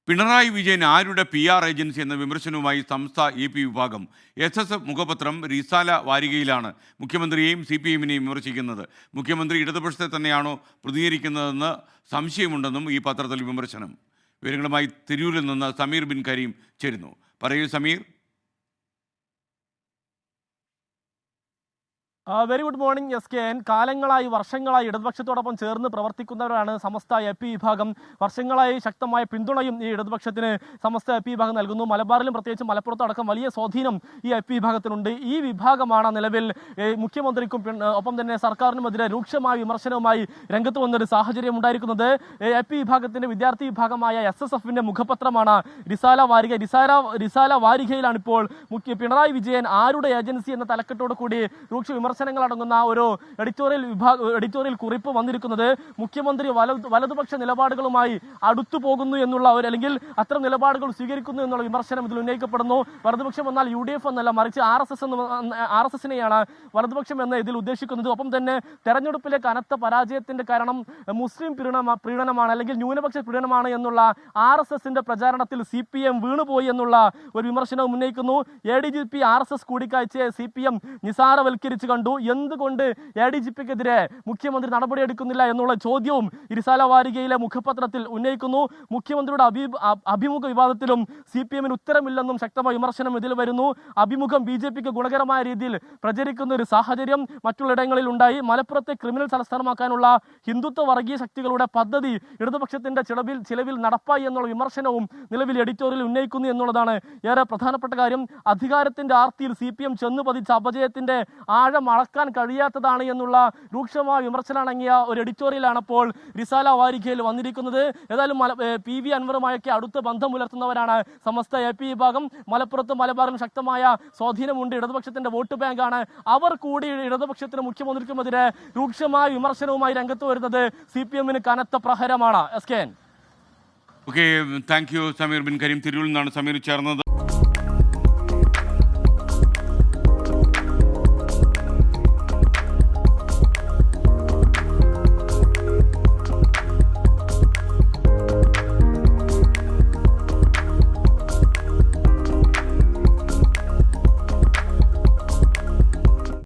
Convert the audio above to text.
പിണറായി വിജയൻ ആരുടെ PR agency എന്ന വിമർശനവുമായി സംസ്ഥ AP വിഭാഗം. SS മുഖപത്രം റിസാല വാരികയിലാണ് മുഖ്യമന്ത്രിയെയും CPM-നെയും വിമർശിക്കുന്നത്. മുഖ്യമന്ത്രി ഇടതുപക്ഷത്തെ തന്നെയാണോ പ്രതികരിക്കുന്നതെന്ന് സംശയമുണ്ടെന്നും ഈ പത്രത്തിൽ വിമർശനം. വിവരങ്ങളുമായി തിരൂരിൽ നിന്ന് സമീർ ബിൻ കരീം ചേരുന്നു. പറയൂ Sameer. Very good morning SKN. കാലങ്ങളായി വർഷങ്ങളായി ഇടതുപക്ഷത്തോടൊപ്പം ചേർന്ന് പ്രവർത്തിക്കുന്നവരാണ് സമസ്ത AP വിഭാഗം. വർഷങ്ങളായി ശക്തമായ പിന്തുണയും ഈ ഇടതുപക്ഷത്തിന് സമസ്ത AP വിഭാഗം നൽകുന്നു. മലബാറിലും പ്രത്യേകിച്ച് മലപ്പുറത്തും അടക്കം വലിയ സ്വാധീനം ഈ AP വിഭാഗത്തിനുണ്ട്. ഈ വിഭാഗമാണ് നിലവിൽ മുഖ്യമന്ത്രിക്കും ഒപ്പം തന്നെ സർക്കാരിനുമെതിരെ രൂക്ഷമായ വിമർശനവുമായി രംഗത്ത് വന്നൊരു സാഹചര്യം ഉണ്ടായിരിക്കുന്നത്. AP വിഭാഗത്തിന്റെ വിദ്യാർത്ഥി വിഭാഗമായ SSF-ന്റെ മുഖപത്രമാണ് റിസാല വാരിക. റിസാല വാരികയിലാണ് ഇപ്പോൾ പിണറായി വിജയൻ ആരുടെ ഏജൻസി എന്ന തലക്കെട്ടോട് കൂടി രൂക്ഷ വിമർശനങ്ങൾ അടങ്ങുന്ന ഒരു എഡിറ്റോറിയൽ കുറിപ്പ് വന്നിരിക്കുന്നത്. മുഖ്യമന്ത്രി വലതുപക്ഷ നിലപാടുകളുമായി അടുത്തു പോകുന്നു എന്നുള്ള അല്ലെങ്കിൽ അത്തരം നിലപാടുകൾ സ്വീകരിക്കുന്നു എന്നുള്ള വിമർശനം ഇതിൽ ഉന്നയിക്കപ്പെടുന്നു. വലതുപക്ഷം എന്നാൽ UDF എന്നല്ല, മറിച്ച് RSS-നെയാണ് വലതുപക്ഷം എന്ന് ഇതിൽ ഉദ്ദേശിക്കുന്നത്. ഒപ്പം തന്നെ തെരഞ്ഞെടുപ്പിലെ കനത്ത പരാജയത്തിന്റെ കാരണം മുസ്ലിം പ്രീണനമാണ് അല്ലെങ്കിൽ ന്യൂനപക്ഷ പ്രീണനമാണ് എന്നുള്ള RSS-ന്റെ പ്രചാരണത്തിൽ CPM വീണുപോയി എന്നുള്ള ഒരു വിമർശനവും ഉന്നയിക്കുന്നു. ADGP RSS കൂടിക്കാഴ്ചയെ CPM നിസാരവൽക്കരിച്ചു കണ്ടു. എന്തുകൊണ്ട് ADGP-ക്കെതിരെ മുഖ്യമന്ത്രി നടപടിയെടുക്കുന്നില്ല എന്നുള്ള ചോദ്യവും റിസാല വാരികയിലെ മുഖപത്രത്തിൽ ഉന്നയിക്കുന്നു. മുഖ്യമന്ത്രിയുടെ അഭിമുഖ വിവാദത്തിലും CPM-ന് ഉത്തരമില്ലെന്നും ശക്തമായ വിമർശനം ഇതിൽ വരുന്നു. അഭിമുഖം BJP-ക്ക് ഗുണകരമായ രീതിയിൽ പ്രചരിക്കുന്ന ഒരു സാഹചര്യം മറ്റുള്ളിടങ്ങളിൽ ഉണ്ടായി. മലപ്പുറത്തെ ക്രിമിനൽ തലസ്ഥാനമാക്കാനുള്ള ഹിന്ദുത്വ വർഗീയ ശക്തികളുടെ പദ്ധതി ഇടതുപക്ഷത്തിന്റെ ചിലവിൽ നടപ്പായി എന്നുള്ള വിമർശനവും നിലവിൽ എഡിറ്റോറിയൽ ഉന്നയിക്കുന്നു എന്നുള്ളതാണ് ഏറെ പ്രധാനപ്പെട്ട കാര്യം. അധികാരത്തിന്റെ ആർത്തിയിൽ CPM ചെന്നു പതിച്ച അപജയത്തിന്റെ ആഴം അളക്കാൻ കഴിയാത്തതാണ് എന്നുള്ള രൂക്ഷമായ വിമർശനമടങ്ങിയ ഒരു എഡിറ്റോറിയലാണ് അപ്പോൾ റിസാല വാരികയിൽ വന്നിരിക്കുന്നത്. ഏതായാലും PV അൻവറുമായൊക്കെ അടുത്ത ബന്ധം പുലർത്തുന്നവരാണ് സമസ്ത AP വിഭാഗം. മലപ്പുറത്തും മലബാറിലും ശക്തമായ സ്വാധീനമുണ്ട്. ഇടതുപക്ഷത്തിന്റെ വോട്ട് ബാങ്കാണ് അവർ. കൂടി ഇടതുപക്ഷത്തിന് മുഖ്യമന്ത്രിക്കുമെതിരെ രൂക്ഷമായ വിമർശനവുമായി രംഗത്ത് വരുന്നത് CPM-ന് കനത്ത പ്രഹരമാണ്. SKN. Okay, thank you Sameer Bin Kareem. തിരൂരിൽ നിന്നാണ് സമീർ ചേർന്നത്.